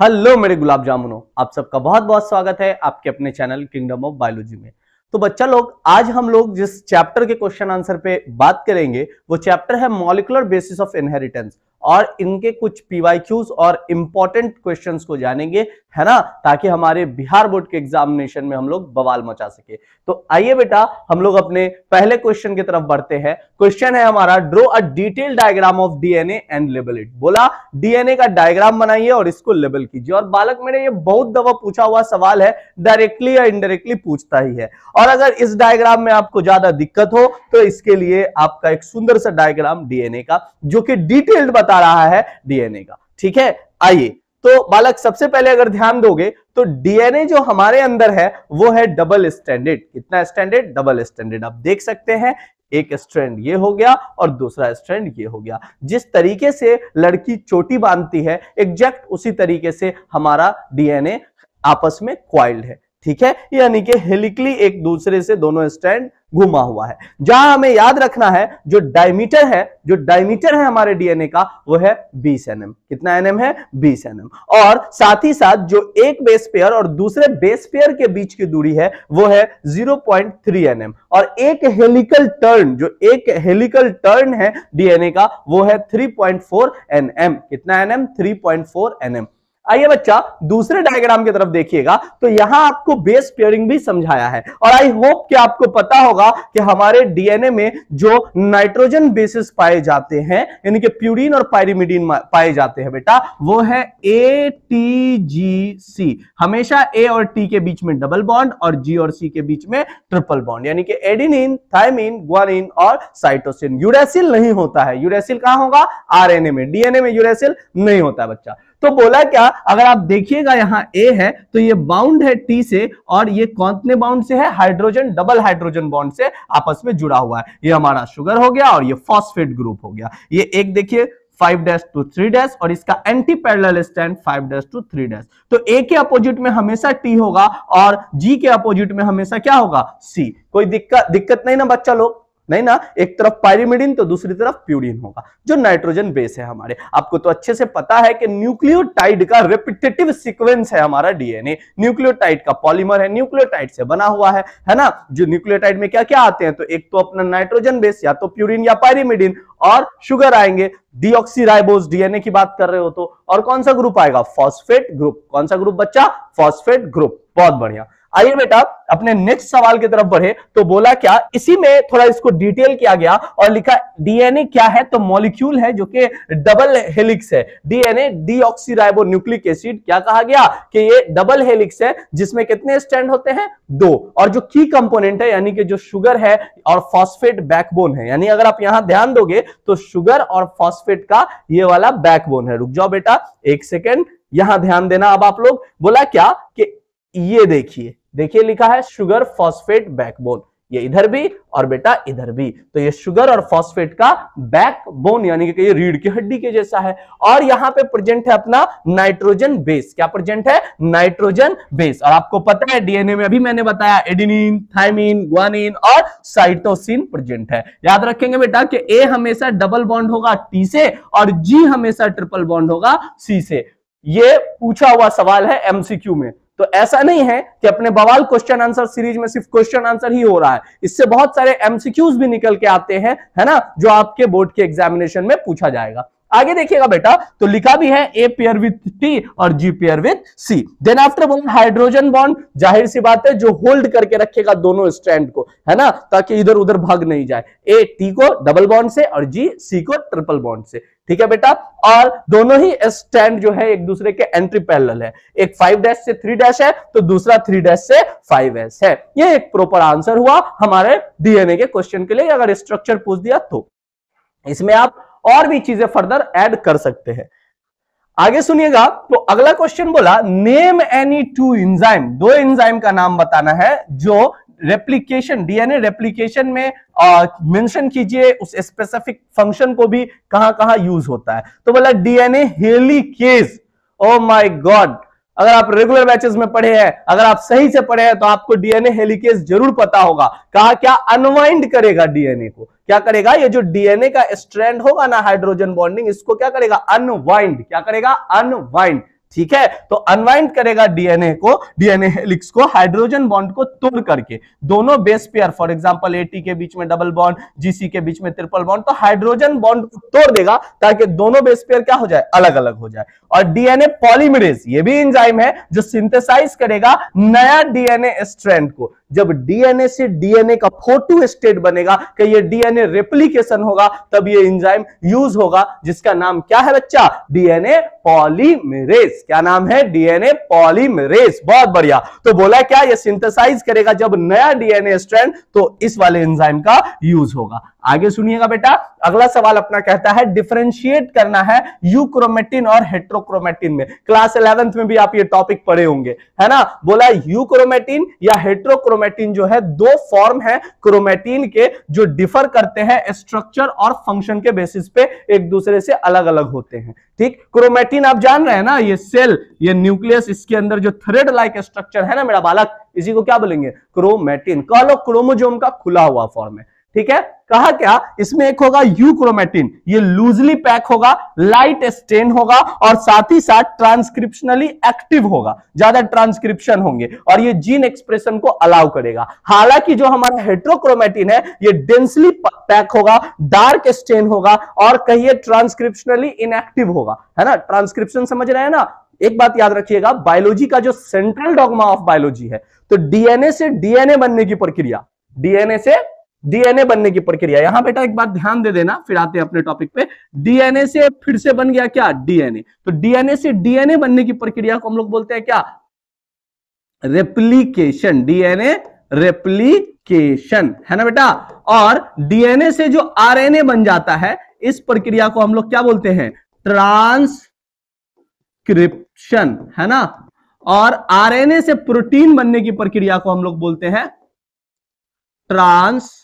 Hello मेरे गुलाब जामुनों, आप सबका बहुत बहुत स्वागत है आपके अपने चैनल किंगडम ऑफ बायोलॉजी में। तो बच्चा लोग, आज हम लोग जिस चैप्टर के क्वेश्चन आंसर पे बात करेंगे वो चैप्टर है मॉलिक्यूलर बेसिस ऑफ इनहेरिटेंस, और इनके कुछ पीवाईक्यूज और इंपॉर्टेंट क्वेश्चंस को जानेंगे, है ना, ताकि हमारे बिहार बोर्ड के एग्जामिनेशन में हम लोग बवाल मचा सके। तो आइए बेटा, हम लोग अपने पहले क्वेश्चन की तरफ बढ़ते हैं। क्वेश्चन है हमारा, draw a detail diagram of DNA and label it. बोला डीएनए का डायग्राम बनाइए और इसको लेबल कीजिए। और बालक मेरे, ये बहुत दफा पूछा हुआ सवाल है, डायरेक्टली या इनडायरेक्टली पूछता ही है। और अगर इस डायग्राम में आपको ज्यादा दिक्कत हो तो इसके लिए आपका एक सुंदर सा डायग्राम डीएनए का, जो कि डिटेल्ड बता रहा है डीएनए का। ठीक है, आइए। तो बालक सबसे पहले अगर ध्यान दोगे तो डीएनए जो हमारे अंदर है वो है डबल स्टैंडर्ड। कितना स्टैंडर्ड? Double standard. आप देख सकते हैं, एक स्ट्रैंड ये हो गया और दूसरा स्ट्रैंड ये हो गया। जिस तरीके से लड़की चोटी बांधती है, एग्जैक्ट उसी तरीके से हमारा डीएनए आपस में क्वाइल्ड है। ठीक है, यानी कि हेलिकली एक दूसरे से दोनों स्ट्रैंड घुमा हुआ है। जहां हमें याद रखना है, जो डायमीटर है हमारे डीएनए का, वो है 20 एनएम। कितना एनएम है? 20 एनएम। और साथ ही साथ जो एक बेस पेयर और दूसरे बेस पेयर के बीच की दूरी है वो है 0.3 एनएम। और एक हेलिकल टर्न है डीएनए का, वो है 3.4 एनएम। कितना एनएम? 3.4 एनएम। आइए बच्चा, दूसरे डायग्राम की तरफ देखिएगा तो यहां आपको बेस पेयरिंग भी समझाया है। और आई होप कि आपको पता होगा कि हमारे डीएनए में जो नाइट्रोजन बेसिस पाए जाते हैं, यानी कि प्यूरीन और पायरिमिडीन पाए जाते हैं बेटा, वो है ATGC। हमेशा ए और टी के बीच में डबल बॉन्ड और जी और सी के बीच में ट्रिपल बॉन्ड, यानी कि एडिनिन, थायमिन, ग्वानिन और साइटोसिन। यूरेसिल नहीं होता है। यूरेसिल कहां होगा? आरएनए में। डीएनए में यूरेसिल नहीं होता है बच्चा। तो बोला क्या, अगर आप देखिएगा यहां ए है तो ये बाउंड है टी से, और ये कौन बाउंड से है? हाइड्रोजन, डबल हाइड्रोजन बॉन्ड से आपस में जुड़ा हुआ है। ये हमारा शुगर हो गया और ये फॉस्फेट ग्रुप हो गया। ये एक देखिए 5' to 3', और इसका एंटी पैरेलल स्टैंड 5' to 3'। तो ए के अपोजिट में हमेशा टी होगा और जी के अपोजिट में हमेशा क्या होगा? सी। कोई दिक्कत नहीं ना बच्चा लोग? नहीं ना? एक तरफ पायरिमिडीन तो दूसरी तरफ प्यूरिन होगा, जो नाइट्रोजन बेस है हमारे। आपको तो अच्छे से पता है कि न्यूक्लियोटाइड का रिपीटेटिव सीक्वेंस है हमारा डीएनए। न्यूक्लियोटाइड का पॉलीमर है, न्यूक्लियोटाइड से बना हुआ है ना? जो न्यूक्लियोटाइड में क्या क्या आते हैं, तो एक तो अपना नाइट्रोजन बेस, या तो प्यूरिन या पायरिमिडीन, और शुगर आएंगे। डीऑक्सीराइबोज डीएनए की बात कर रहे हो तो, और कौन सा ग्रुप आएगा? Phosphate group. कौन सा ग्रुप बच्चा? Phosphate group. बहुत बढ़िया। आइए बेटा, अपने नेक्स्ट सवाल की तरफ बढ़े। तो बोला क्या, इसी में थोड़ा इसको डिटेल किया गया और लिखा डीएनए क्या है, तो मॉलिक्यूल है जो कि डबल हेलिक्स है। DNA deoxyribo nucleic acid. क्या कहा गया कि ये डबल हेलिक्स है, जिसमें कितने स्ट्रैंड होते हैं? 2। और जो की कंपोनेंट है, यानी कि जो शुगर है और फॉस्फेट बैकबोन है, यानी अगर आप यहां ध्यान दोगे तो शुगर और फॉस्फेट का ये वाला बैकबोन है। रुक जाओ बेटा, एक सेकेंड, यहां ध्यान देना। अब आप लोग, बोला क्या कि ये देखिए लिखा है शुगर फॉस्फेट बैकबोन, ये इधर भी और बेटा इधर भी। तो ये शुगर और फॉस्फेट का बैकबोन, यानी कि ये रीढ़ की हड्डी के जैसा है। और यहां पे प्रेजेंट है अपना नाइट्रोजन बेस। क्या प्रेजेंट है? Nitrogen base. और आपको पता है डीएनए में अभी मैंने बताया एडेनिन, थायमिन, ग्वानिन और साइटोसिन प्रेजेंट है। याद रखेंगे बेटा कि ए हमेशा डबल बॉन्ड होगा टी से और जी हमेशा ट्रिपल बॉन्ड होगा सी से। ये पूछा हुआ सवाल है एमसीक्यू में। तो ऐसा नहीं है कि अपने बवाल क्वेश्चन आंसर सीरीज में सिर्फ क्वेश्चन आंसर ही हो रहा है, इससे बहुत सारे एमसीक्यूज भी निकल के आते हैं, है ना, जो आपके बोर्ड के एग्जामिनेशन में पूछा जाएगा। आगे देखिएगा बेटा, तो लिखा भी है ए पेयर विथ टी और G pair with C. Then after बोला हाइड्रोजन बॉन्ड। जाहिर सी बात है, जो होल्ड करके रखेगा दोनों स्ट्रैंड को, है ना, ताकि इधर उधर भाग नहीं जाए। ए टी को डबल बॉन्ड से और जी सी को ट्रिपल बॉन्ड से। ठीक है बेटा, और दोनों ही स्टैंड जो है एक दूसरे के एंटी पैरेलल है। एक 5' से 3' है तो दूसरा 3' से 5s है। ये एक प्रॉपर आंसर हुआ हमारे डीएनए के क्वेश्चन के लिए, अगर स्ट्रक्चर पूछ दिया तो। इसमें आप और भी चीजें फर्दर ऐड कर सकते हैं। आगे सुनिएगा, तो अगला क्वेश्चन बोला नेम एनी 2 एंजाइम। 2 एंजाइम का नाम बताना है जो रेप्लिकेशन, डीएनए रेप्लिकेशन में मेंशन कीजिए उस स्पेसिफिक फंक्शन को भी, कहां कहां यूज होता है। तो बोला DNA helicase. Oh my God, अगर आप रेगुलर बैचेस में पढ़े हैं, अगर आप सही से पढ़े हैं तो आपको डीएनए हेलिकेज जरूर पता होगा। कहा क्या? अनवाइंड करेगा डीएनए को। क्या करेगा? ये जो डीएनए का स्ट्रैंड होगा ना, हाइड्रोजन बॉन्डिंग, इसको क्या करेगा? अनवाइंड। क्या करेगा? अनवाइंड। ठीक है। तो अनवाइंड करेगा डीएनए को, डीएनए हेलिक्स को हाइड्रोजन बॉन्ड को तोड़ करके, दोनों base pair for example eighty के बीच में डबल बॉन्ड, जीसी के बीच में ट्रिपल बॉन्ड, तो हाइड्रोजन बॉन्ड को तोड़ देगा ताकि दोनों बेस पेयर क्या हो जाए, अलग अलग हो जाए। और डीएनए पॉलीमरेज ये भी एंजाइम है जो सिंथेसाइज करेगा नया डीएनए स्ट्रैंड को। जब डीएनए से डीएनए का फोटो स्टेट बनेगा कि ये डीएनए रेप्लिकेशन होगा, तब ये एंजाइम यूज होगा, जिसका नाम क्या है बच्चा, डीएनए पॉलीमरेज। क्या नाम है, डीएनए पॉलीमरेज। बहुत बढ़िया। तो बोला क्या, ये सिंथेसाइज करेगा जब नया डीएनए स्ट्रैंड, तो इस वाले एंजाइम का यूज होगा। आगे सुनिएगा बेटा, अगला सवाल अपना कहता है डिफरेंशिएट करना है यूक्रोमेटिन और हेट्रोक्रोमेटिन में। क्लास 11th में भी आप ये टॉपिक पढ़े होंगे, है ना। बोला यूक्रोमेटिन या हेट्रोक्रोमेटिन जो है, दो फॉर्म है क्रोमेटिन के जो डिफर करते हैं स्ट्रक्चर और फंक्शन के बेसिस पे, एक दूसरे से अलग अलग होते हैं। ठीक, क्रोमेटिन आप जान रहे हैं ना, ये सेल, ये न्यूक्लियस, इसके अंदर जो थ्रेड लाइक स्ट्रक्चर है ना मेरा बालक, इसी को क्या बोलेंगे, क्रोमेटिन। कह लो क्रोमोजोम का खुला हुआ फॉर्म है। ठीक है, कहा क्या, इसमें एक होगा यूक्रोमेटिन, ये लूजली पैक होगा, लाइट स्टेन होगा और साथ ही साथ ट्रांसक्रिप्शनली एक्टिव होगा, ज्यादा ट्रांसक्रिप्शन होंगे और ये जीन एक्सप्रेशन को अलाउ करेगा। हालांकि जो हमारा हेट्रोक्रोमेटिन है ये डेंसली पैक होगा, डार्क स्टेन होगा और कहिए ट्रांसक्रिप्शनली इनएक्टिव होगा, है ना। ट्रांसक्रिप्शन समझ रहे हैं ना। एक बात याद रखिएगा, बायोलॉजी का जो सेंट्रल डॉगमा ऑफ बायोलॉजी है, तो डीएनए से डीएनए बनने की प्रक्रिया, डीएनए से डीएनए बनने की प्रक्रिया, यहां बेटा एक बात ध्यान दे देना, फिर आते हैं अपने टॉपिक पे। डीएनए से फिर से बन गया क्या, डीएनए। तो डीएनए से डीएनए बनने की प्रक्रिया को हम लोग बोलते हैं क्या, रेप्लिकेशन। डीएनए रेप्लिकेशन, है ना बेटा। और डीएनए से जो आरएनए बन जाता है, इस प्रक्रिया को हम लोग क्या बोलते हैं, ट्रांसक्रिप्शन, है ना। और आरएनए से प्रोटीन बनने की प्रक्रिया को हम लोग बोलते हैं ट्रांसलेशन।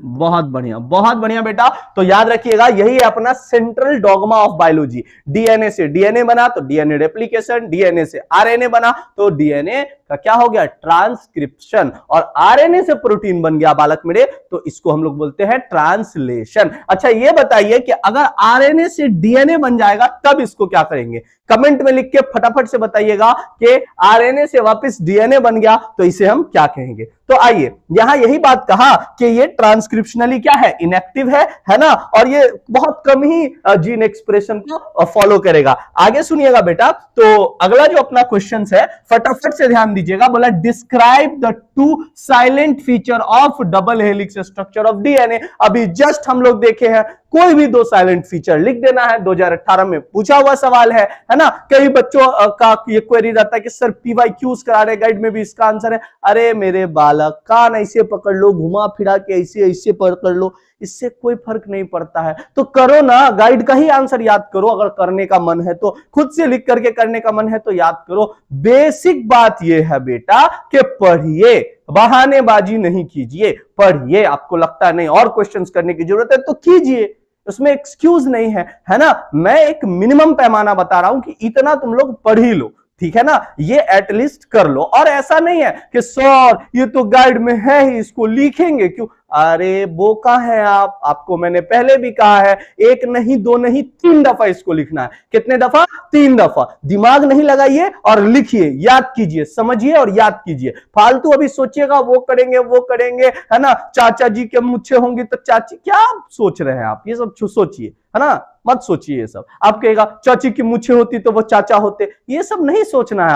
बहुत बढ़िया बेटा। तो याद रखिएगा, यही है अपना central dogma of biology. DNA से डीएनए बना तो डीएनए रेप्लिकेशन, डीएनए से आरएनए बना तो डीएनए का क्या हो गया, ट्रांसक्रिप्शन। और आरएनए से प्रोटीन बन गया बालक मेरे, तो इसको हम लोग बोलते हैं ट्रांसलेशन। अच्छा ये बताइए कि अगर आरएनए से डीएनए बन जाएगा तब इसको क्या करेंगे, कमेंट में लिख के फटाफट से बताइएगा कि आरएनए से वापस डीएनए बन गया तो इसे हम क्या कहेंगे। तो आइए, यहां यही बात कहा कि ये ट्रांसक्रिप्शनली क्या है, इनएक्टिव है ना, और ये बहुत कम ही जीन एक्सप्रेशन को फॉलो करेगा। आगे सुनिएगा बेटा, तो अगला जो अपना क्वेश्चन है फटाफट से ध्यान दीजिएगा। बोला describe the two silent feature of double helix structure of DNA. अभी जस्ट हम लोग देखे हैं, कोई भी दो साइलेंट फीचर लिख देना है, 2018 में पूछा हुआ सवाल है ना। कई बच्चों का ये क्वेरी रहता है कि सर पीवाईक्यूज करा रहे गाइड में भी इसका आंसर है। अरे मेरे बालक, कान ऐसे पकड़ लो, घुमा फिरा के ऐसे ऐसे पकड़ लो, इससे कोई फर्क नहीं पड़ता है। तो करो ना, गाइड का ही आंसर याद करो। अगर करने का मन है तो, खुद से लिख करके करने का मन है तो याद करो। बेसिक बात यह है बेटा कि पढ़िए, बहानेबाजी नहीं कीजिए, पढ़िए। आपको लगता है नहीं और क्वेश्चंस करने की जरूरत है तो कीजिए, उसमें एक्सक्यूज नहीं है ना। मैं एक मिनिमम पैमाना बता रहा हूं कि इतना तुम लोग पढ़ ही लो, ठीक है ना, ये एटलीस्ट कर लो। और ऐसा नहीं है कि सर ये तो गाइड में है ही, इसको लिखेंगे क्यों। अरे बोका है आप, आपको मैंने पहले भी कहा है, एक नहीं दो नहीं 3 दफा इसको लिखना है। कितने दफा, 3 दफा। दिमाग नहीं लगाइए और लिखिए, याद कीजिए, समझिए और याद कीजिए। फालतू अभी सोचिएगा वो करेंगे, है ना, चाचा जी के मुच्छे होंगे तो चाची, क्या सोच रहे हैं आप, ये सब सोचिए, है ना, मत सोचिए ये सब। आप कहेगा चाची की मुच्छे होती तो वो चाचा होते, ये सब नहीं सोचना है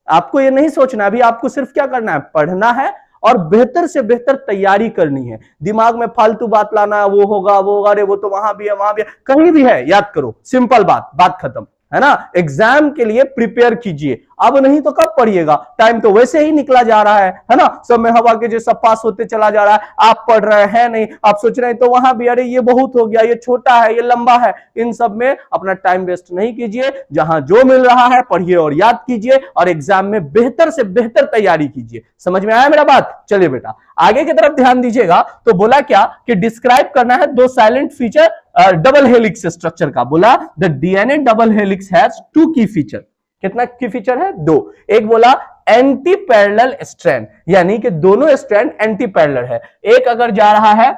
आपको ये नहीं सोचना। अभी आपको सिर्फ क्या करना है, पढ़ना है और बेहतर से बेहतर तैयारी करनी है। दिमाग में फालतू बात लाना, वो होगा, अरे वो तो वहां भी है, कहीं भी है, याद करो, सिंपल बात खत्म, है ना। एग्जाम के लिए प्रिपेयर कीजिए, अब नहीं तो कब पढ़िएगा, टाइम तो वैसे ही निकला जा रहा है ना, सब में हवा के जैसा पास होते चला जा रहा है। आप पढ़ रहे हैं नहीं, आप सोच रहे हैं तो वहां भी, अरे ये बहुत हो गया, ये छोटा है, ये लंबा है, इन सब में अपना टाइम वेस्ट नहीं कीजिए। जहां जो मिल रहा है पढ़िए और याद कीजिए और एग्जाम में बेहतर से बेहतर तैयारी कीजिए। समझ में आया मेरा बात। चलिए बेटा आगे की तरफ ध्यान दीजिएगा। तो बोला क्या कि डिस्क्राइब करना है दो silent feature double helix structure का। बोला the DNA double helix has 2 की फीचर। कितना की फीचर है, 2। एक बोला एंटी पैरेलल स्ट्रैंड, यानी कि दोनों स्ट्रैंड एंटी पैरेलल है। एक अगर जा रहा है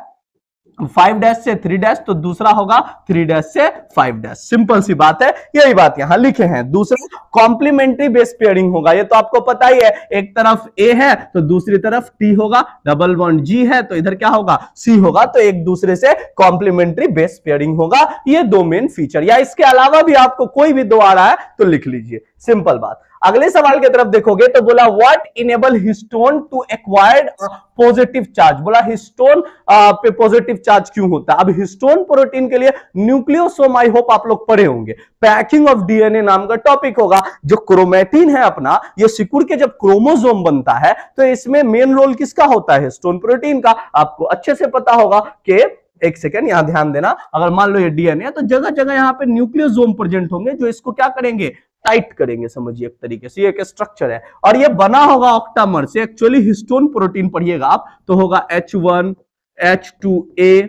5 डैश से 3 डैश, तो दूसरा होगा 3 डैश से 5 डैश। सिंपल सी बात है, यही बात यहां लिखे हैं। दूसरा कॉम्प्लीमेंट्री बेस पेयरिंग होगा, ये तो आपको पता ही है, एक तरफ ए है तो दूसरी तरफ टी होगा, डबल बॉन्ड जी है तो इधर क्या होगा, सी होगा, तो एक दूसरे से कॉम्प्लीमेंट्री बेस पेयरिंग होगा। ये दो मेन फीचर, या इसके अलावा भी आपको कोई भी दो आ रहा है तो लिख लीजिए, सिंपल बात। अगले सवाल की तरफ देखोगे तो बोला what enable histone to acquired positive charge. बोला हिस्टोन पे पॉजिटिव चार्ज क्यों होता है। अब हिस्टोन प्रोटीन के लिए न्यूक्लियोसोम आई होप आप लोग पढ़े होंगे, पैकिंग ऑफ डीएनए नाम का टॉपिक होगा। जो क्रोमैटिन है अपना, ये सिकुड़ के जब क्रोमोसोम बनता है तो इसमें मेन रोल किसका होता है, हिस्टोन प्रोटीन का। आपको अच्छे से पता होगा कि एक सेकेंड यहां ध्यान देना, अगर मान लो ये डीएनए तो जगह जगह यहां पे न्यूक्लियोसोम प्रेजेंट होंगे जो इसको क्या करेंगे, टाइट करेंगे, समझिए एक तरीके से, ये एक स्ट्रक्चर है और ये बना होगा ऑक्टामर से। एक्चुअली हिस्टोन प्रोटीन पढ़िएगा आप तो होगा H1 H2A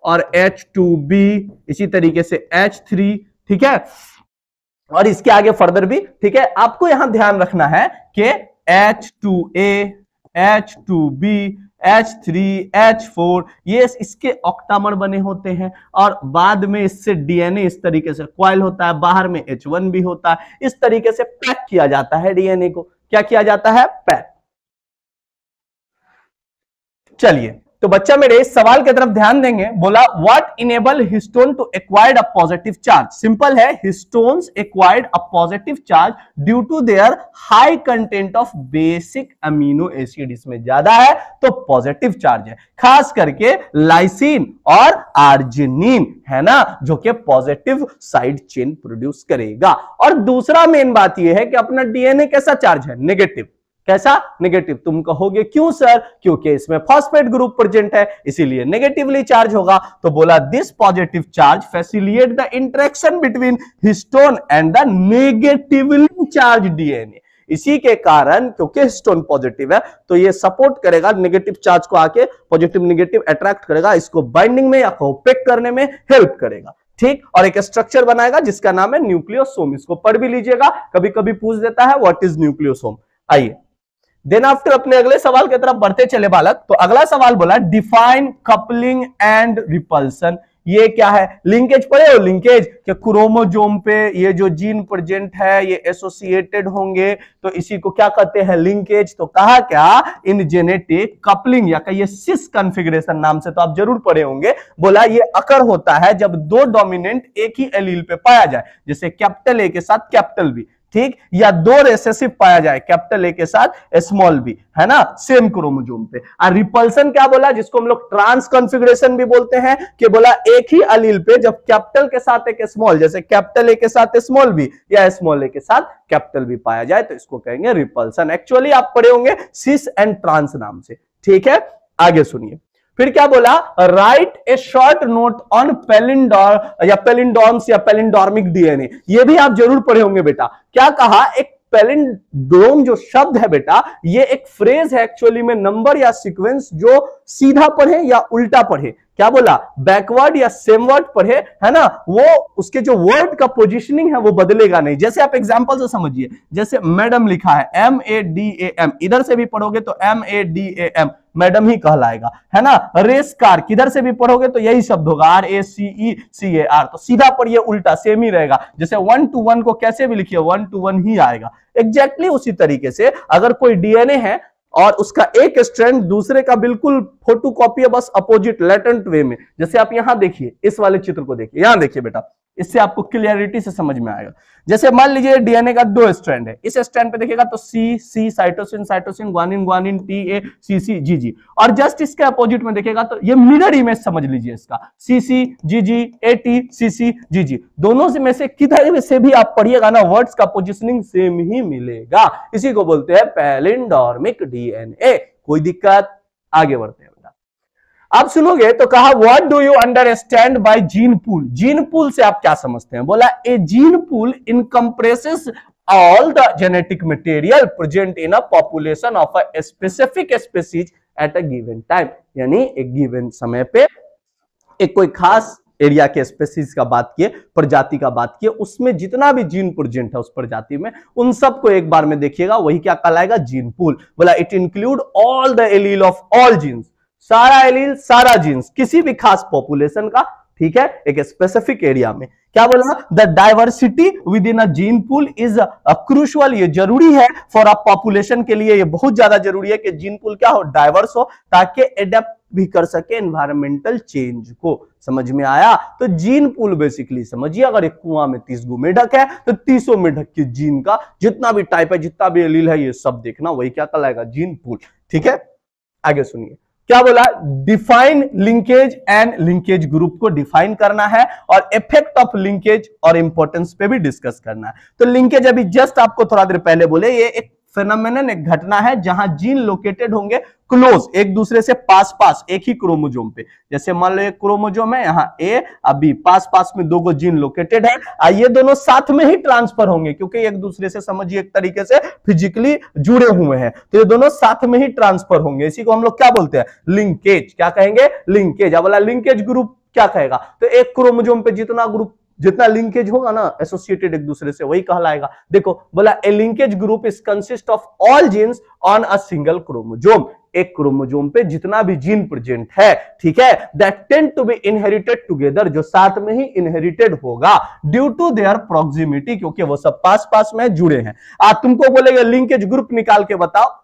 और H2B, इसी तरीके से H3, ठीक है, और इसके आगे फर्दर भी, ठीक है। आपको यहां ध्यान रखना है कि H2A H2B H3 H4 ये इसके ऑक्टामर बने होते हैं और बाद में इससे डीएनए इस तरीके से कॉइल होता है, बाहर में H1 भी होता है, इस तरीके से पैक किया जाता है डीएनए को। क्या किया जाता है, पैक। चलिए तो बच्चा मेरे इस सवाल की तरफ ध्यान देंगे। बोला what enable histone to acquired a positive charge. Simple है, histones acquired a positive charge due to their high content of basic amino acid. इसमें ज्यादा है तो पॉजिटिव चार्ज है, खास करके लाइसिन और आर्जिनिन है ना, जो कि पॉजिटिव साइड चेन प्रोड्यूस करेगा। और दूसरा मेन बात यह है कि अपना डीएनए कैसा चार्ज है, नेगेटिव। कैसा, नेगेटिव। तुम कहोगे क्यों सर, क्योंकि इसमें फॉस्फेट ग्रुप प्रेजेंट है इसीलिए नेगेटिवली चार्ज होगा। तो बोला this positive charge facilitate the interaction between histone and the negatively charge DNA. इसी के कारण, क्योंकि हिस्टोन पॉजिटिव है तो ये सपोर्ट करेगा नेगेटिव चार्ज को, आके पॉजिटिव नेगेटिव अट्रैक्ट करेगा, इसको बाइंडिंग में या पैक करने में हेल्प करेगा, ठीक। और एक स्ट्रक्चर बनाएगा जिसका नाम है न्यूक्लियोसोम। इसको पढ़ भी लीजिएगा, कभी कभी पूछ देता है व्हाट इज न्यूक्लियोसोम। आइए देन आफ्टर अपने अगले सवाल की तरफ बढ़ते चले बालक। तो अगला सवाल बोला डिफाइन कपलिंग एंड रिपल्सन। ये क्या है, लिंकेज पढ़े हो, लिंकेज के क्रोमोसोम पे ये जो जीन प्रेजेंट है ये एसोसिएटेड होंगे तो इसी को क्या कहते हैं, लिंकेज। तो कहा क्या, इन जेनेटिक कपलिंग या कहिए सिस कॉन्फ़िगरेशन नाम से तो आप जरूर पढ़े होंगे। बोला ये अकर होता है जब दो डोमिनेंट एक ही एलील पे पाया जाए, जैसे कैपिटल ए के साथ कैपिटल बी, ठीक, या दो रेसेसिव पाया जाए, कैपिटल ए के साथ स्मॉल बी, है ना, सेम क्रोमोसोम पे। और रिपल्सन क्या बोला, जिसको हम लोग ट्रांस कॉन्फ़िगरेशन भी बोलते हैं, कि बोला एक ही अलील पे जब कैपिटल के साथ एक स्मॉल, जैसे कैपिटल ए के साथ स्मॉल बी या स्मॉल ए के साथ कैपिटल बी पाया जाए तो इसको कहेंगे रिपल्सन। एक्चुअली आप पढ़े होंगे सिस एंड ट्रांस नाम से, ठीक है। आगे सुनिए फिर क्या बोला, write a short note on palindrome या पैलिंडोम्स या पैलिंडोर्मिक डीएनए। ये भी आप जरूर पढ़े होंगे बेटा। क्या कहा, एक पैलिंड्रोम जो शब्द है बेटा, ये एक फ्रेज है एक्चुअली में, नंबर या सीक्वेंस जो सीधा पढ़े या उल्टा पढ़े, क्या बोला, बैकवर्ड या सेमवर्ड पढ़े, है ना, वो उसके जो वर्ड का पोजीशनिंग है वो बदलेगा नहीं। जैसे आप एग्जांपल से समझिए, जैसे मैडम लिखा है MADAM, इधर से भी पढ़ोगे तो MADAM, मैडम ही कहलाएगा, है ना। रेस कार किधर से भी पढ़ोगे तो यही शब्द होगा RACECAR, तो सीधा पढ़िए उल्टा सेम ही रहेगा। जैसे 1 to 1 को कैसे भी लिखिए 1 to 1 ही आएगा। एग्जैक्टली उसी तरीके से अगर कोई डीएनए है और उसका एक स्ट्रैंड दूसरे का बिल्कुल फोटोकॉपी है, बस अपोजिट लेटेंट वे में, जैसे आप यहां देखिए, इस वाले चित्र को देखिए, यहां देखिए बेटा, इससे आपको क्लियरिटी से समझ में आएगा। जैसे मान लीजिए डीएनए का 2 स्ट्रैंड है, इस स्ट्रैंड पे देखिएगा तो C cytosine cytosine, guanine guanine, TA CC GG, और जस्ट इसके अपोजिट में देखिएगा तो ये मिरर इमेज समझ लीजिए इसका, CC GG AT CC GG, दोनों से में से किधर से भी आप पढ़िएगा ना, वर्ड्स का पोजीशनिंग सेम ही मिलेगा। इसी को बोलते हैं पैलिंडोर्मिक डीएनए। कोई दिक्कत, आगे बढ़ते हैं। आप सुनोगे तो कहा what do you understand by gene pool. Gene pool से आप क्या समझते हैं, बोला a gene pool encompasses all the genetic material present in a population of a specific species at a given time. यानी एक गिवन समय पे एक कोई खास एरिया के स्पेसीज का बात किए, प्रजाति का बात किए, उसमें जितना भी जीन प्रेजेंट है उस प्रजाति में, उन सबको एक बार में देखिएगा, वही क्या कहलाएगा, जीन पूल। बोला it include all the allele of all genes सारा एलील, सारा जीन्स, किसी भी खास पॉपुलेशन का, ठीक है, एक स्पेसिफिक एरिया में। क्या बोला? The diversity with in a gene pool is crucial, ये जरूरी है फॉर अ पॉपुलेशन के लिए, ये बहुत ज्यादा जरूरी है कि जीन पूल क्या हो, डाइवर्स हो, ताकि एडेप्ट भी कर सके एनवायरमेंटल चेंज को। समझ में आया? तो जीन पूल बेसिकली समझिए, अगर एक कुआं में 30 गो मेढक है तो 30 मेढक की जीन का जितना भी टाइप है, जितना भी एलील है, ये सब देखना, वही क्या कहलाएगा, जीन पूल। ठीक है, आगे सुनिए क्या बोला, define linkage and linkage group को डिफाइन करना है और इफेक्ट ऑफ लिंकेज और इंपॉर्टेंस पे भी डिस्कस करना है। तो लिंकेज अभी जस्ट आपको थोड़ा देर पहले बोले, ये एक फेनोमेनन, एक घटना है जहां जीन लोकेटेड होंगे क्लोज, एक दूसरे से पास पास, एक ही क्रोमोजोम पे। जैसे मान लो एक क्रोमोजोम है, यहाँ ए अभी पास पास में 2 गो जीन लोकेटेड है, ये दोनों साथ में ही ट्रांसफर होंगे क्योंकि एक दूसरे से समझिए एक तरीके से फिजिकली जुड़े हुए हैं, तो ये दोनों साथ में ही ट्रांसफर होंगे। इसी को हम लोग क्या बोलते हैं, लिंकेज। क्या कहेंगे, लिंकेज। अब वाला लिंकेज ग्रुप क्या कहेगा, तो एक क्रोमोजोम पे जितना लिंकेज होगा ना एसोसिएटेड एक दूसरे से, वही कहलाएगा। देखो बोला a linkage group is consist of all genes on a single chromosome, एक क्रोमोजोम पे जितना भी जीन प्रेजेंट है, ठीक है, that tend to be inherited together, जो साथ में ही इनहेरिटेड होगा ड्यू टू देयर प्रॉक्सिमिटी, क्योंकि वो सब पास पास में जुड़े हैं। तुमको बोलेगा लिंकेज ग्रुप निकाल के बताओ,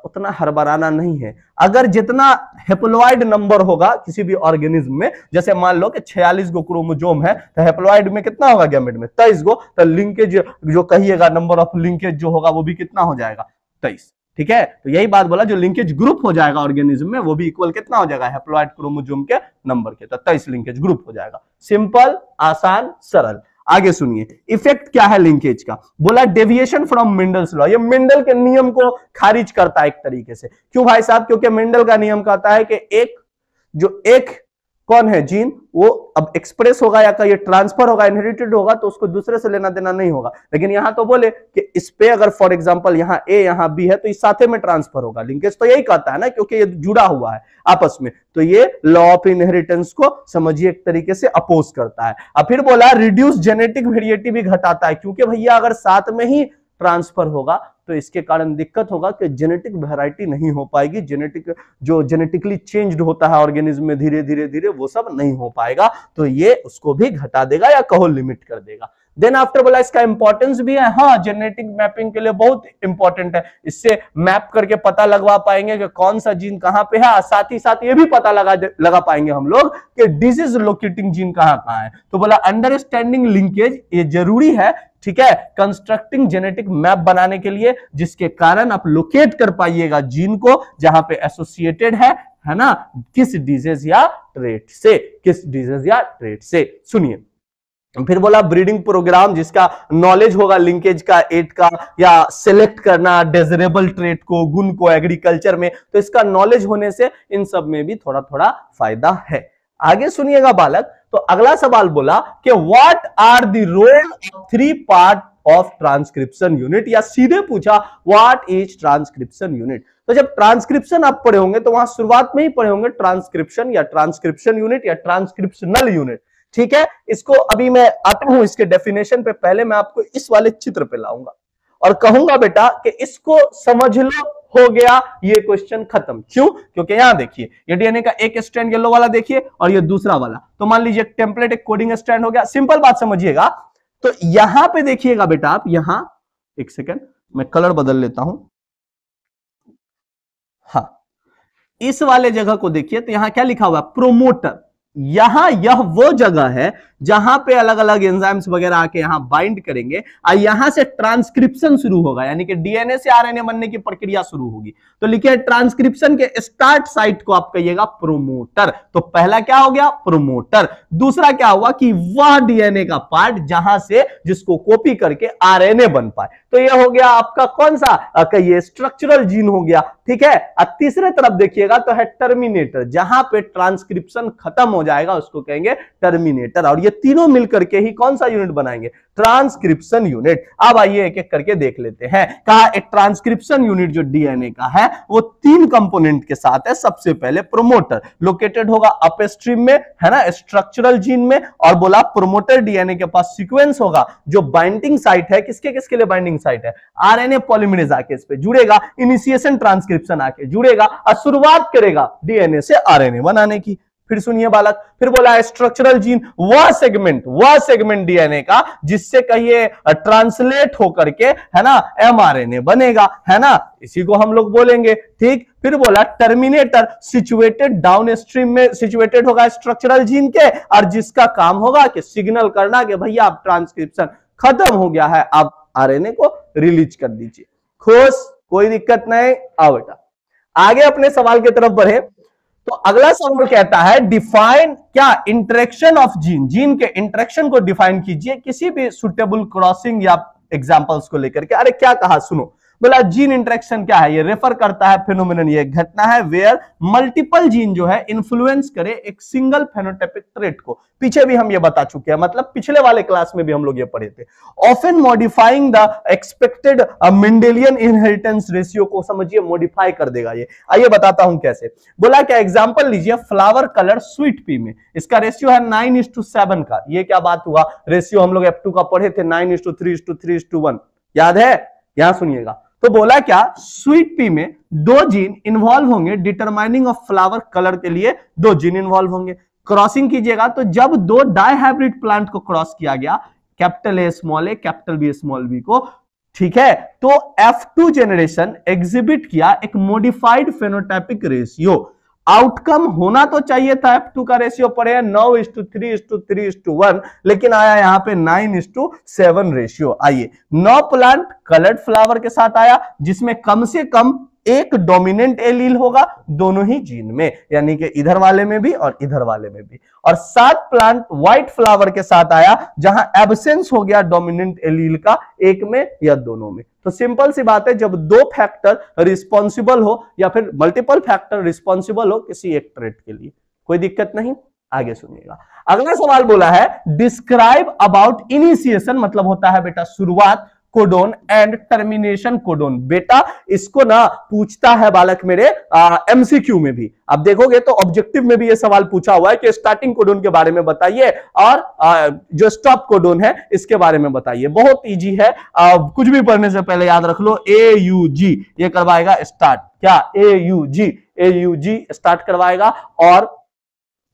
उतना हड़बड़ाना नहीं है। अगर जितना हेप्लॉइड नंबर होगा किसी भी ऑर्गेनिज्म में, जैसे मान लो कि 46 गो क्रोमोजोम है, तो हेप्लॉइड में कितना होगा, गैमेट में 23 गो, तो लिंकेज जो कहिएगा नंबर ऑफ लिंकेज जो होगा वो भी कितना हो जाएगा, 23। ठीक है, तो यही बात बोला, जो लिंकेज ग्रुप हो जाएगा ऑर्गेनिज्म में वो भी इक्वल कितना हो जाएगा, हेप्लॉइड क्रोमोजोम के नंबर के, तो 23 लिंकेज ग्रुप हो जाएगा। सिंपल, आसान, सरल। आगे सुनिए, इफेक्ट क्या है लिंकेज का, बोला डेविएशन फ्रॉम मेंडल्स लॉ, ये मेंडल के नियम को खारिज करता है एक तरीके से। क्यों भाई साहब, क्योंकि मेंडल का नियम कहता है कि एक कौन है जीन, वो अब एक्सप्रेस होगा या का ये ट्रांसफर होगा, इनहेरिटेड होगा, तो उसको दूसरे से लेना देना नहीं होगा। लेकिन यहां तो बोले कि इस पे अगर फॉर एग्जांपल यहाँ ए यहाँ बी है तो इस साथे में ट्रांसफर होगा। लिंकेज तो यही कहता है ना, क्योंकि ये जुड़ा हुआ है आपस में, तो ये लॉ ऑफ इनहेरिटेंस को समझिए एक तरीके से अपोज करता है। अब फिर बोला रिड्यूस जेनेटिक वेरिएटी भी घटाता है, क्योंकि भैया अगर साथ में ही ट्रांसफर होगा तो इसके कारण दिक्कत होगा कि जेनेटिक वैरायटी नहीं हो पाएगी, जो जेनेटिकली चेंज्ड होता है ऑर्गेनिज्म में धीरे धीरे धीरे, वो सब नहीं हो पाएगा, तो ये उसको भी घटा देगा या कहो लिमिट कर देगा। देन आफ्टर बोला इसका इंपॉर्टेंस भी है, हाँ जेनेटिक मैपिंग के लिए बहुत इंपॉर्टेंट है, इससे मैप करके पता लगवा पाएंगे कि कौन सा जीन कहां पे है, साथ ही साथ ये भी पता लगा पाएंगे हम लोग कि डिजीज लोकेटिंग जीन कहां है। तो बोला अंडरस्टैंडिंग लिंकेज ये जरूरी है, ठीक है, कंस्ट्रक्टिंग जेनेटिक मैप बनाने के लिए, जिसके कारण आप लोकेट कर पाइएगा जीन को जहां पे एसोसिएटेड है ना, किस डिजीज या ट्रेट से। सुनिए फिर बोला ब्रीडिंग प्रोग्राम, जिसका नॉलेज होगा लिंकेज का, एड का, या सिलेक्ट करना डेजरेबल ट्रेट को, गुण को एग्रीकल्चर में, तो इसका नॉलेज होने से इन सब में भी थोड़ा थोड़ा फायदा है। आगे सुनिएगा बालक, तो अगला सवाल बोला कि what are the role of 3 part of transcription unit, या सीधे पूछा व्हाट इज ट्रांसक्रिप्शन यूनिट। तो जब ट्रांसक्रिप्शन आप पढ़े होंगे तो वहां शुरुआत में ही पढ़े होंगे ट्रांसक्रिप्शन या ट्रांसक्रिप्शन यूनिट या ट्रांसक्रिप्शनल यूनिट, ठीक है। इसको अभी मैं आता हूं इसके डेफिनेशन पे, पहले मैं आपको इस वाले चित्र पे लाऊंगा और कहूंगा बेटा कि इसको समझ लो, हो गया ये क्वेश्चन खत्म। क्यों? क्योंकि यहां देखिए ये डीएनए का एक स्ट्रैंड येलो वाला देखिए और ये दूसरा वाला, तो मान लीजिए टेम्पलेट एक कोडिंग स्ट्रैंड हो गया। सिंपल बात समझिएगा, तो यहां पे देखिएगा बेटा आप, यहां एक सेकेंड मैं कलर बदल लेता हूं, हाँ इस वाले जगह को देखिए, तो यहां क्या लिखा हुआ है, प्रोमोटर। यहां यह वो जगह है जहां पे अलग अलग एंजाइम्स वगैरह आके यहां बाइंड करेंगे और यहां से ट्रांसक्रिप्शन शुरू होगा, यानी कि डीएनए से आरएनए बनने की प्रक्रिया शुरू होगी। तो लिखिए ट्रांसक्रिप्शन के स्टार्ट साइट को आप कहिएगा प्रोमोटर। तो पहला क्या हो गया, प्रोमोटर। दूसरा क्या हुआ कि वह डीएनए का पार्ट जहां से जिसको कॉपी करके आरएनए बन पाए, तो यह हो गया आपका कौन सा, ये स्ट्रक्चरल जीन हो गया, ठीक है। और तीसरे तरफ देखिएगा तो है टर्मिनेटर, जहां पे ट्रांसक्रिप्शन खत्म हो जाएगा उसको कहेंगे टर्मिनेटर। और ये तीनों मिलकर के ही कौन सा यूनिट बनाएंगे? Transcription unit. अब आइए एक एक करके देख लेते हैं। कहा एक ट्रांसक्रिप्शन यूनिट जो डीएनए का है वो 3 कंपोनेंट के साथ है। सबसे पहले प्रोमोटर लोकेटेड होगा अपस्ट्रीम में, है ना, स्ट्रक्चरल जीन में। और बोला प्रोमोटर डीएनए के पास सीक्वेंस होगा जो बाइंडिंग साइट है, किसके किसके लिए बाइंडिंग साइट है? आरएनए पॉलीमरेज आके इस पे जुड़ेगा, इनिशिएशन ट्रांसक्रिप्शन आके जुड़ेगा और शुरुआत करेगा डीएनए से आरएनए बनाने की। फिर सुनिए बालक, फिर बोला स्ट्रक्चरल जीन वह सेगमेंट डीएनए का जिससे कहिए ट्रांसलेट होकर के, है ना, एमआरएनए बनेगा, है ना, इसी को हम लोग बोलेंगे। ठीक, फिर बोला टर्मिनेटर सिचुएटेड डाउन स्ट्रीम में सिचुएटेड होगा स्ट्रक्चरल जीन के, और जिसका काम होगा कि सिग्नल करना कि भैया आप ट्रांसक्रिप्शन खत्म हो गया है, आप आरएनए को रिलीज कर दीजिए। खुश, कोई दिक्कत नहीं। आओ बेटा आगे अपने सवाल की तरफ बढ़े। तो अगला सवाल कहता है डिफाइन क्या इंटरेक्शन ऑफ जीन के इंटरेक्शन को डिफाइन कीजिए किसी भी सुटेबल क्रॉसिंग या एग्जांपल्स को लेकर के। अरे क्या कहा सुनो, बोला जीन इंटरेक्शन क्या है? ये रेफर करता है फिनोमिनन, ये घटना है वेयर मल्टीपल जीन जो है इन्फ्लुएंस करे एक सिंगल फेनोटाइपिक ट्रेट को। पीछे भी हम ये बता चुके हैं, मतलब पिछले वाले क्लास में भी हम लोग ये पढ़े थे। Often modifying the expected Mendelian inheritance ratio को समझिए मॉडिफाई कर देगा ये। आइए बताता हूं कैसे। बोला क्या एग्जांपल लीजिए, फ्लावर कलर स्वीट पी में इसका रेशियो है 9:7 का। ये क्या बात हुआ, रेशियो हम लोग F2 का पढ़े थे 9:3:3:1, याद है? यहां सुनिएगा। तो बोला क्या स्वीट पी में 2 जीन इन्वॉल्व होंगे डिटरमाइनिंग ऑफ फ्लावर कलर के लिए 2 जीन इन्वॉल्व होंगे। क्रॉसिंग कीजिएगा तो जब 2 डाइहाइब्रिड प्लांट को क्रॉस किया गया, capital A small A capital B small B को, ठीक है, तो F2 जेनरेशन एग्जिबिट किया एक मॉडिफाइड फेनोटाइपिक रेशियो। आउटकम होना तो चाहिए था F2 का रेशियो पड़े 9:3:3:1, लेकिन आया यहां पे 9:7 रेशियो। आइए 9 प्लांट कलर्ड फ्लावर के साथ आया जिसमें कम से कम एक डोमिनेंट एलील होगा दोनों ही जीन में, यानी कि इधर वाले में भी और इधर वाले में भी। और 7 प्लांट व्हाइट फ्लावर के साथ आया जहां एब्सेंस हो गया डोमिनेंट एलील का एक में या दोनों में। तो सिंपल सी बात है, जब 2 फैक्टर रिस्पॉन्सिबल हो या फिर मल्टीपल फैक्टर रिस्पॉन्सिबल हो किसी एक ट्रेट के लिए, कोई दिक्कत नहीं। आगे सुनिएगा, अगला सवाल बोला है डिस्क्राइब अबाउट इनिशिएशन, मतलब होता है बेटा शुरुआत, कोडोन एंड टर्मिनेशन कोडोन। बेटा इसको ना पूछता है बालक मेरे एमसीक्यू में भी। अब देखोगे तो ऑब्जेक्टिव में भी ये सवाल पूछा हुआ है कि स्टार्टिंग कोडोन के बारे में बताइए और जो स्टॉप कोडोन है इसके बारे में बताइए। बहुत इजी है, कुछ भी पढ़ने से पहले याद रख लो AUG ये करवाएगा स्टार्ट। क्या AUG स्टार्ट करवाएगा। और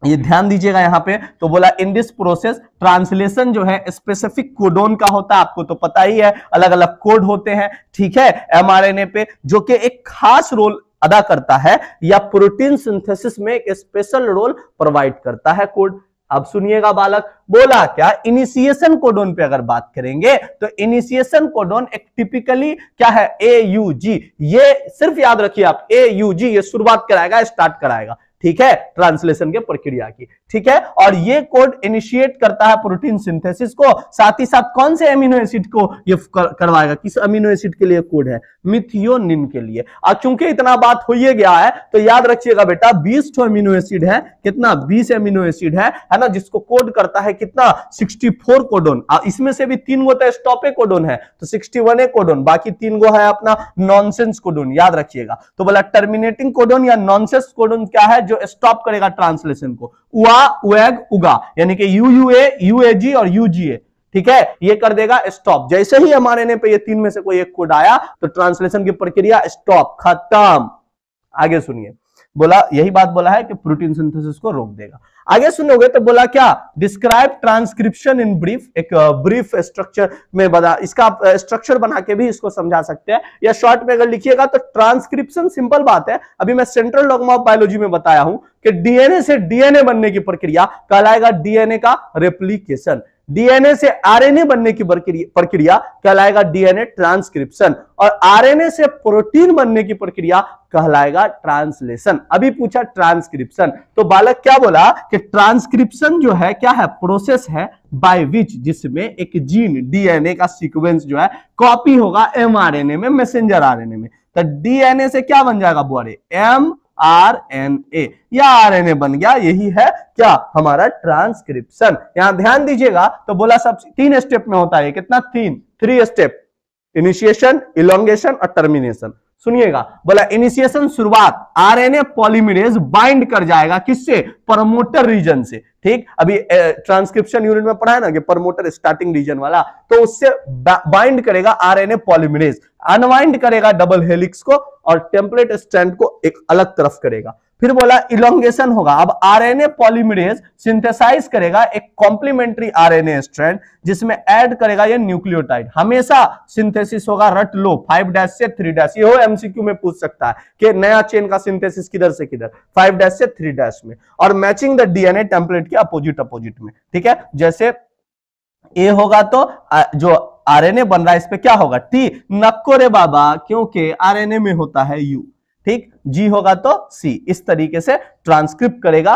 ये ध्यान दीजिएगा यहां पे, तो बोला इन दिस प्रोसेस ट्रांसलेशन जो है स्पेसिफिक कोडोन का होता है, आपको तो पता ही है, अलग अलग कोड होते हैं, ठीक है, एमआरएनए पे, जो कि एक खास रोल अदा करता है या प्रोटीन सिंथेसिस में एक स्पेशल रोल प्रोवाइड करता है कोड। अब सुनिएगा बालक, बोला क्या इनिशिएशन कोडोन पे अगर बात करेंगे तो इनिशिएशन कोडोन एक टिपिकली क्या है AUG, ये सिर्फ याद रखिए आप, AUG ये शुरुआत कराएगा, स्टार्ट कराएगा, ठीक है, ट्रांसलेशन के प्रक्रिया की, ठीक है। और ये कोड इनिशिएट करता है प्रोटीन सिंथेसिस को, साथ ही साथ कौन से अमीनो एसिड को ये करवाएगा, किस अमीनो एसिड के लिए कोड है, मिथियोनिन के लिए। और चूंकि इतना बात हो ही गया है तो याद रखिएगा बेटा 20 अमीनो एसिड है, कितना 20 अमीनो एसिड है ना, जिसको कोड करता है कितना 64 कोडोन। इसमें से भी 3 गो तो स्टॉपे कोडोन है तो 61 कोडोन, बाकी 3 गो है अपना नॉनसेंस कोडोन, याद रखिएगा। तो बोला टर्मिनेटिंग कोडोन या नॉनसेंस कोडोन क्या है, जो स्टॉप करेगा ट्रांसलेशन को, उआ उएग उगा, यानी कि UUA UAG और UGA, ठीक है, ये कर देगा स्टॉप। जैसे ही एमआरएनए पे ये 3 में से कोई एक कोड आया तो ट्रांसलेशन की प्रक्रिया स्टॉप, खत्म। आगे सुनिए, बोला यही बात बोला है कि प्रोटीन सिंथेसिस को रोक देगा। आगे सुनोगे तो बोला क्या डिस्क्राइब ट्रांसक्रिप्शन इन ब्रीफ, एक ब्रीफ स्ट्रक्चर में बना, इसका स्ट्रक्चर बना के भी इसको समझा सकते हैं, या शॉर्ट में अगर लिखिएगा तो ट्रांसक्रिप्शन सिंपल बात है, अभी मैं सेंट्रल डॉग्मा ऑफ बायोलॉजी में बताया हूं कि डीएनए से डीएनए बनने की प्रक्रिया कहलाएगा डीएनए का रेप्लिकेशन, डीएनए से आरएनए बनने की प्रक्रिया कहलाएगा डीएनए ट्रांसक्रिप्शन, और आरएनए से प्रोटीन बनने की प्रक्रिया कहलाएगा ट्रांसलेशन। अभी पूछा ट्रांसक्रिप्शन, तो बालक क्या बोला कि ट्रांसक्रिप्शन जो है क्या है, प्रोसेस है बाय विच, जिसमें एक जीन डीएनए का सीक्वेंस जो है कॉपी होगा एमआरएनए में, मैसेंजर आरएनए में। तो डीएनए से क्या बन जाएगा बुआरे, RNA या RNA बन गया। यही है क्या हमारा ट्रांसक्रिप्शन। यहां ध्यान दीजिएगा तो बोला सब 3 स्टेप में होता है। कितना? 3 स्टेप, इनिशिएशन, इलोंगेशन और टर्मिनेशन। सुनिएगा, बोला इनिशिएशन शुरुआत, आरएनए पॉलीमरेज बाइंड कर जाएगा किससे? प्रमोटर रीजन से। ठीक, अभी ट्रांसक्रिप्शन यूनिट में पढ़ा है ना कि प्रमोटर स्टार्टिंग रीजन वाला, तो उससे बाइंड करेगा आरएनए पॉलीमरेज, अनवाइंड करेगा डबल हेलिक्स को और टेम्पलेट स्ट्रैंड को एक अलग तरफ करेगा। फिर बोला इलोंगेशन होगा, अब आरएनए पॉलीमरेज सिंथेसाइज करेगा एक कॉम्प्लीमेंट्री आरएनए स्ट्रैंड जिसमें ऐड करेगा ये न्यूक्लियोटाइड। हमेशा सिंथेसिस होगा, रट लो 5' से 3'। ये हो एमसीक्यू में पूछ सकता है कि नया चेन का सिंथेसिस किधर से किधर, 5' से 3' में, और मैचिंग द डीएनए टेम्पलेट के अपोजिट में। ठीक है, जैसे ए होगा तो जो आरएनए बन रहा है इस पे क्या होगा? टी। नक्को रे बाबा, क्योंकि आरएनए में होता है यू। ठीक, जी होगा तो सी। इस तरीके से ट्रांसक्रिप्ट करेगा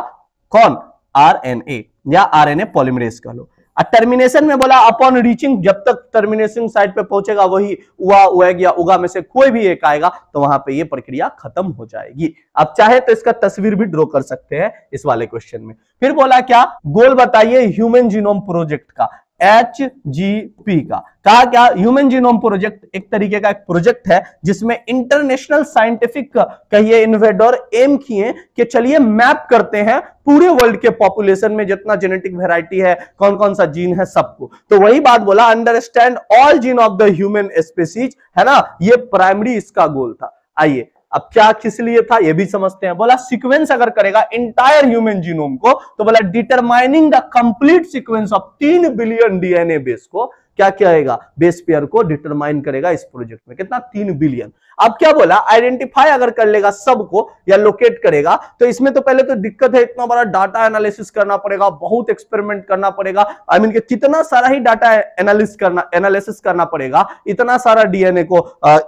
कौन? आरएनए या आरएनए पॉलीमरेज कह लो। टर्मिनेशन में बोला अपॉन रीचिंग, जब तक टर्मिनेशन साइड पे पहुंचेगा वही उआ, उएग या उगा में से कोई भी एक आएगा तो वहां पे ये प्रक्रिया खत्म हो जाएगी। अब चाहे तो इसका तस्वीर भी ड्रॉ कर सकते हैं इस वाले क्वेश्चन में। फिर बोला क्या? गोल बताइए ह्यूमन जीनोम प्रोजेक्ट का, HGP का। कहा क्या? ह्यूमन जीनोम प्रोजेक्ट एक तरीके का एक प्रोजेक्ट है जिसमें इंटरनेशनल साइंटिफिक कहिए इन्वेडर एम किए कि चलिए मैप करते हैं पूरे वर्ल्ड के पॉपुलेशन में जितना जेनेटिक वैरायटी है, कौन कौन सा जीन है, सबको। तो वही बात बोला, understand all gene of the human species, है ना, ये प्राइमरी इसका गोल था। आइए अब क्या किस लिए था ये भी समझते हैं। बोला सीक्वेंस अगर करेगा इंटायर ह्यूमन जीनोम को, तो बोला determining the complete sequence of 3 billion DNA base को क्या कहेगा? बेस पेयर को डिटरमाइन करेगा इस प्रोजेक्ट में। कितना? 3 बिलियन। अब क्या बोला? आइडेंटिफाई अगर कर लेगा सबको या लोकेट करेगा, तो इसमें तो पहले तो दिक्कत है, इतना बड़ा डाटा एनालिसिस करना पड़ेगा, बहुत एक्सपेरिमेंट करना पड़ेगा। आई मीन कितना सारा ही डाटा एनालिसिस करना पड़ेगा, इतना सारा डीएनए को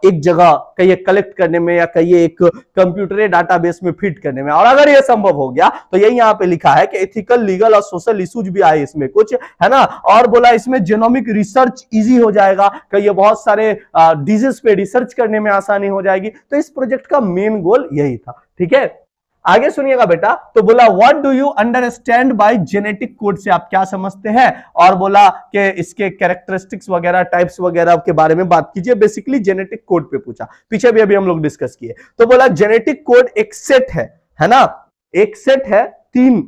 एक जगह कहिए कलेक्ट करने में या कहिए एक कंप्यूटर डाटाबेस में फिट करने में। और अगर यह संभव हो गया तो यही यहाँ पे लिखा है कि एथिकल, लीगल और सोशल इश्यूज भी आए इसमें कुछ, है ना। और बोला इसमें जेनोमिक रिसर्च इजी हो जाएगा, कहिए बहुत सारे डिजीज पे रिसर्च करने में आसानी हो जाएगी। तो इस प्रोजेक्ट का मेन गोल यही था। ठीक है, आगे सुनिएगा बेटा। तो बोला what do you understand bye genetic code से आप क्या समझते हैं, और बोला कि इसके कैरेक्टरिस्टिक्स वगैरह, टाइप्स वगैरह के बारे में बात कीजिए। बेसिकली जेनेटिक कोड पे पूछा, पीछे भी अभी हम लोग डिस्कस किए। तो बोला जेनेटिक कोड एक सेट है ना, एक सेट है 3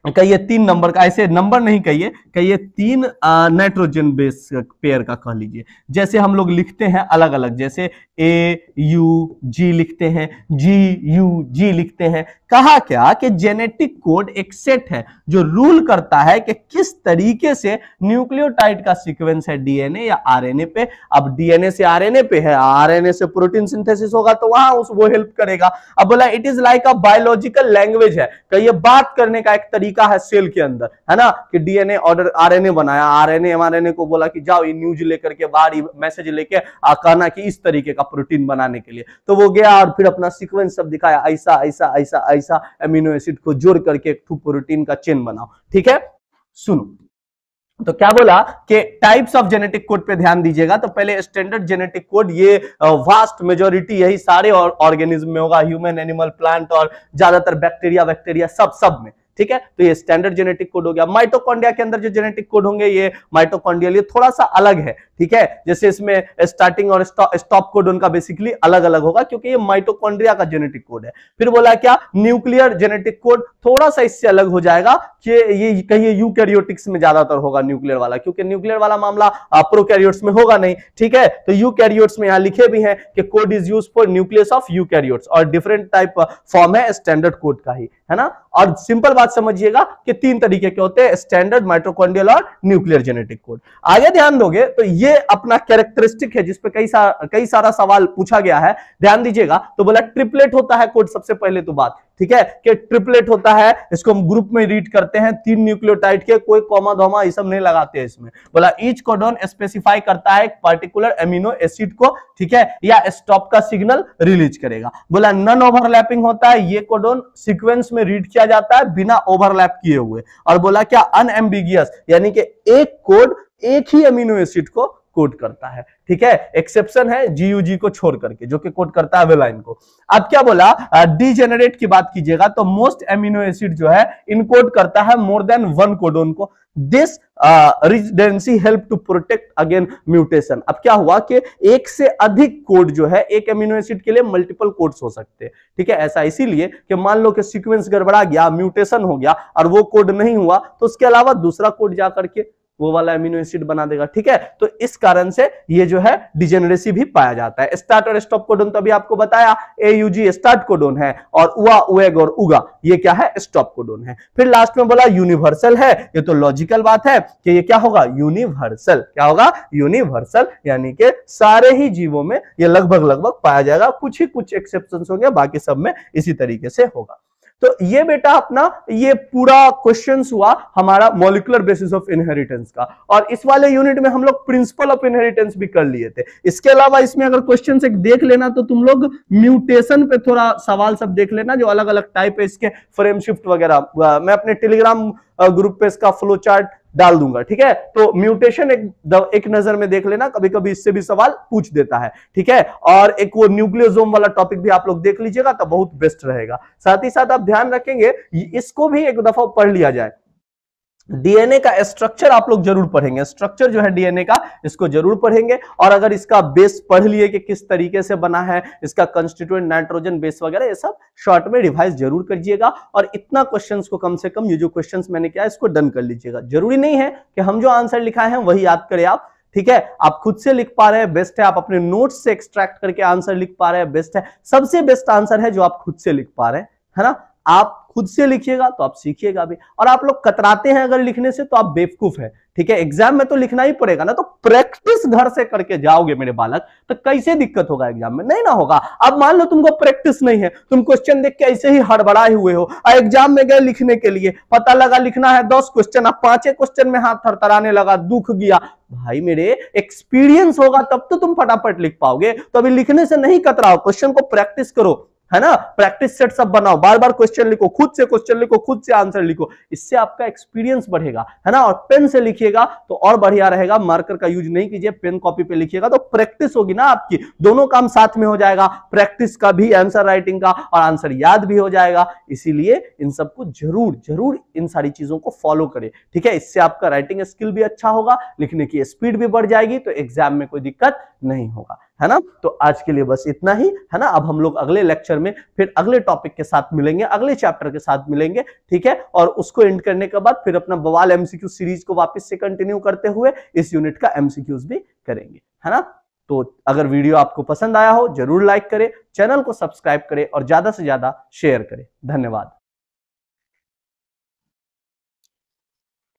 कहिए 3 नंबर का, ऐसे नंबर नहीं कहिए 3 नाइट्रोजन बेस पेयर का कह लीजिए। जैसे हम लोग लिखते हैं अलग अलग, जैसे AUG लिखते हैं, GUG लिखते हैं। कहा क्या कि जेनेटिक कोड एक सेट है जो रूल करता है कि किस तरीके से न्यूक्लियोटाइड का सीक्वेंस है डीएनए या आरएनए पे। अब डीएनए से आरएनए पे है, आरएनए से प्रोटीन सिंथेसिस होगा तो वहां वो हेल्प करेगा। अब बोला it is like a biological language है, कहिए बात करने का एक तरीका है सेल के अंदर, है ना, कि डीएनए ऑर्डर आरएनए बनाया, आरएनए एमआरएनए को बोला कि जाओ ये न्यूज लेकर के बाहर मैसेज लेके कहना कि इस तरीके का प्रोटीन बनाने के लिए। तो वो गया और फिर अपना सीक्वेंस सब दिखाया, ऐसा ऐसा ऐसा ऐसा एमिनो एसिड को जोड़ करके एक प्रोटीन का चेन बनाओ। ठीक है, सुनो तो क्या बोला कि टाइप्स ऑफ जेनेटिक कोड पे ध्यान दीजिएगा। तो पहले स्टैंडर्ड जेनेटिक कोड, ये वास्ट मेजॉरिटी यही सारे ऑर्गेनिज्म में होगा, ह्यूमन, एनिमल, प्लांट और ज्यादातर बैक्टीरिया सब में। ठीक है, तो ये स्टैंडर्ड जेनेटिक कोड हो गया। माइटोकॉन्ड्रिया के अंदर जो जेनेटिक कोड होंगे ये माइटोकॉन्ड्रियल, ये थोड़ा सा अलग है। ठीक है, जैसे इसमें स्टार्टिंग और स्टॉप कोड उनका बेसिकली अलग अलग होगा क्योंकि ये माइटोकॉन्ड्रिया का जेनेटिक कोड है। फिर बोला क्या, न्यूक्लियर जेनेटिक कोड थोड़ा सा इससे अलग हो जाएगा कि ये कहिए यूकैरियोटिक्स में ज्यादातर होगा न्यूक्लियर वाला, क्योंकि न्यूक्लियर वाला मामला प्रोकैरियोट्स में होगा नहीं। ठीक है, तो यूकैरियोट्स में यहां लिखे भी हैं कि code is used for nucleus of eukaryotes, और डिफरेंट टाइप फॉर्म है स्टैंडर्ड कोड का ही, है ना। और सिंपल बात समझिएगा कि 3 तरीके के होते हैं, स्टैंडर्ड, माइटोकॉन्ड्रियल और न्यूक्लियर जेनेटिक कोड। आगे ध्यान दोगे तो ये अपना कैरेक्टरिस्टिक है जिसपे कई सारा सवाल पूछा गया है, ध्यान दीजिएगा। तो बोला ट्रिपलेट होता है कोड, सबसे पहले तो बात, ठीक है, कि ट्रिपलेट होता है, इसको हम ग्रुप में रीड करते हैं 3 न्यूक्लियोटाइड के, कोई कॉमा धोमा ये सब नहीं लगाते हैं इसमें। बोला ईच कोडोन स्पेसिफाई करता है एक पर्टिकुलर एमिनो एसिड को, ठीक है, या स्टॉप का सिग्नल रिलीज करेगा। बोला नॉन ओवरलैपिंग होता है, ये कोडोन सीक्वेंस में रीड किया जाता है बिना ओवरलैप किए हुए। और बोला क्या अनएम्बिगियस, यानी कि एक कोड एक ही एमिनो एसिड को कोड करता है, ठीक है। एक्सेप्शन है GUG को छोड़ करके, जो कि कोड करता है वेलाइन को। अब क्या बोला, डीजेनरेट की बात कीजिएगा तो मोस्ट एमिनो एसिड जो है इनकोड करता है मोर देन 1 कोडोन को। This redundancy help to protect again mutation. अब क्या हुआ कि एक से अधिक कोड जो है, एक एमिनो एसिड के लिए मल्टीपल कोड्स हो सकते हैं, ठीक है। ऐसा इसीलिए कि मान लो कि सीक्वेंस गड़बड़ा गया, म्यूटेशन हो गया और वो कोड नहीं हुआ, तो उसके अलावा दूसरा कोड जाकर के वो वाला एमिनो एसिड बना देगा, ठीक है। तो इस कारण से ये जो है डिजेनरेसी भी पाया जाता है। स्टार्ट और स्टॉप कोडोन तो अभी आपको बताया, AUG स्टार्ट कोडोन है और उआ, उएग और उगा ये क्या है, स्टॉप कोडोन है। फिर लास्ट में बोला यूनिवर्सल है, ये तो लॉजिकल बात है कि ये क्या होगा, यूनिवर्सल। क्या होगा, यूनिवर्सल, यानी कि सारे ही जीवों में ये लगभग पाया जाएगा, कुछ ही कुछ एक्सेप्शंस होंगे, बाकी सब में इसी तरीके से होगा। तो ये बेटा अपना ये पूरा क्वेश्चंस हुआ हमारा मॉलिक्यूलर बेसिस ऑफ इनहेरिटेंस का, और इस वाले यूनिट में हम लोग प्रिंसिपल ऑफ इनहेरिटेंस भी कर लिए थे। इसके अलावा इसमें अगर क्वेश्चन एक देख लेना तो तुम लोग म्यूटेशन पे थोड़ा सवाल सब देख लेना, जो अलग अलग टाइप है इसके, फ्रेम शिफ्ट वगैरह, मैं अपने टेलीग्राम ग्रुप पे इसका फ्लो चार्ट डाल दूंगा, ठीक है। तो म्यूटेशन एक नजर में देख लेना, कभी कभी इससे भी सवाल पूछ देता है, ठीक है। और एक वो न्यूक्लियोसोम वाला टॉपिक भी आप लोग देख लीजिएगा तो बहुत बेस्ट रहेगा। साथ ही साथ आप ध्यान रखेंगे इसको भी एक दफा पढ़ लिया जाए। डीएनए का स्ट्रक्चर आप लोग जरूर पढ़ेंगे, स्ट्रक्चर जो है डीएनए का इसको जरूर पढ़ेंगे, और अगर इसका बेस पढ़ लिए कि किस तरीके से बना है, इसका कंस्टिट्यूएंट नाइट्रोजन बेस वगैरह, ये सब शॉर्ट में रिवाइज जरूर करिएगा। और इतना क्वेश्चंस को कम से कम, ये जो क्वेश्चंस मैंने किया इसको डन कर लीजिएगा। जरूरी नहीं है कि हम जो आंसर लिखा है वही याद करें आप, ठीक है। आप खुद से लिख पा रहे हैं बेस्ट है, आप अपने नोट्स से एक्सट्रैक्ट करके आंसर लिख पा रहे हैं बेस्ट है। सबसे बेस्ट आंसर है जो आप खुद से लिख पा रहे हैं, है ना। आप खुद से लिखिएगा तो आप सीखिएगा भी, और आप लोग कतराते हैं अगर लिखने से तो आप बेवकूफ है, ठीक है। एग्जाम में तो लिखना ही पड़ेगा ना, तो प्रैक्टिस घर से करके जाओगे मेरे बालक, तो कैसे दिक्कत होगा एग्जाम में, नहीं ना होगा। अब मान लो तुमको प्रैक्टिस नहीं है, तुम क्वेश्चन देख के ऐसे ही हड़बड़ाए हुए हो, एग्जाम में गए लिखने के लिए, पता लगा लिखना है 10 क्वेश्चन, अब 5 क्वेश्चन में हाथ थरथराने लगा, दुख गया। भाई मेरे एक्सपीरियंस होगा तब तो तुम फटाफट लिख पाओगे, तो अभी लिखने से नहीं कतराओ, क्वेश्चन को प्रैक्टिस करो, है ना। प्रैक्टिस सेट सब बनाओ, बार बार क्वेश्चन लिखो, खुद से क्वेश्चन लिखो, खुद से आंसर लिखो, इससे आपका एक्सपीरियंस बढ़ेगा, है ना। और पेन से लिखिएगा तो और बढ़िया रहेगा, मार्कर का यूज नहीं कीजिए, पेन कॉपी पे लिखिएगा तो प्रैक्टिस होगी ना आपकी, दोनों काम साथ में हो जाएगा, प्रैक्टिस का भी, आंसर राइटिंग का, और आंसर याद भी हो जाएगा। इसीलिए इन सबको जरूर जरूर इन सारी चीजों को फॉलो करें, ठीक है। इससे आपका राइटिंग स्किल भी अच्छा होगा, लिखने की स्पीड भी बढ़ जाएगी, तो एग्जाम में कोई दिक्कत नहीं होगा, है ना। तो आज के लिए बस इतना ही, है ना। अब हम लोग अगले लेक्चर में फिर अगले टॉपिक के साथ मिलेंगे, अगले चैप्टर के साथ मिलेंगे, ठीक है। और उसको एंड करने के बाद फिर अपना बवाल एमसीक्यू सीरीज को वापस से कंटिन्यू करते हुए इस यूनिट का एमसीक्यूज भी करेंगे, है ना। तो अगर वीडियो आपको पसंद आया हो जरूर लाइक करें, चैनल को सब्सक्राइब करें और ज्यादा से ज्यादा शेयर करें। धन्यवाद।